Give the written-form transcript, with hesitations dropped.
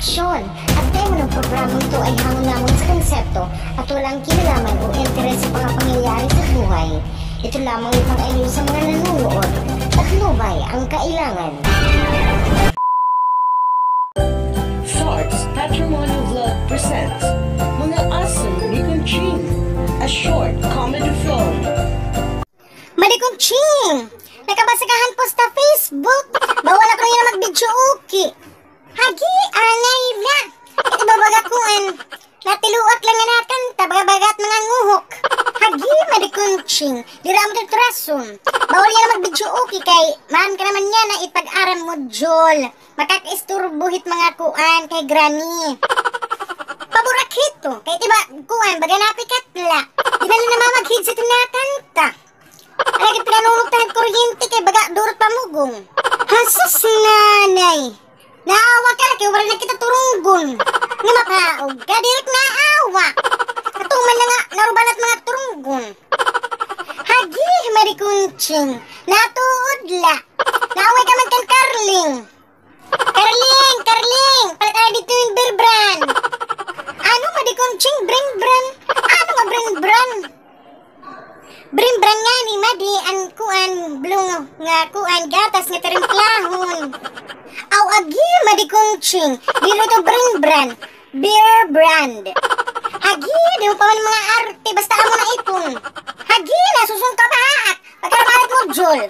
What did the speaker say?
aksyon. At kaya mo ng programang ito ay hangon lamang sa konsepto at walang kinalaman o interes sa mga pangyayari sa buhay. Ito lamang ipang-aliw sa mga nanunood. Patnubay ang kailangan. Farts Patrimonial Vlog presents Mga Asong ni Conching, a short comedy film. Marikunching! Nakabasagahan po sa Facebook. Bawal ako yung mag-video okay. Hagi, angay na. Itibabaga ko natiluot lang nga natin. Tabagat mga nguhok. Hagi, marikunching. Dira mo dito rason. Bawal yan mag-video okay kay man ka naman yan na ipag-aram mo, Jol. Makakaisturbuhit mga kuan kay Granny. Paburakit to. Kaya diba, kuan, baga napikatla. Di na naman mag-headset na kanta. Lagi pinanunok tayo kuryente kay baga durot pamugong. Hasus nanay. Naawa ka na kaya wala na kita turunggon. Nga mapaog ka, direk naawa. Katuman na nga, narubalat mga turunggon. Hagi, marikunching. Natuudla. Naaway ka man kan Carling. Carling. Palit tayo dito yung beer brand. Ano marikunching, bring brand? Ano nga bring brand? Bring-brand nga ni Madi ang kuan blong nga kuan gatas nga terimplahon. Aw agi Madi Kunching, dili to bring-brand, beer brand. Hagi, di mo pa man mga arte basta amo na ipon. Hagi, nasusong ka ba? Pagkarapalit mo, Jol.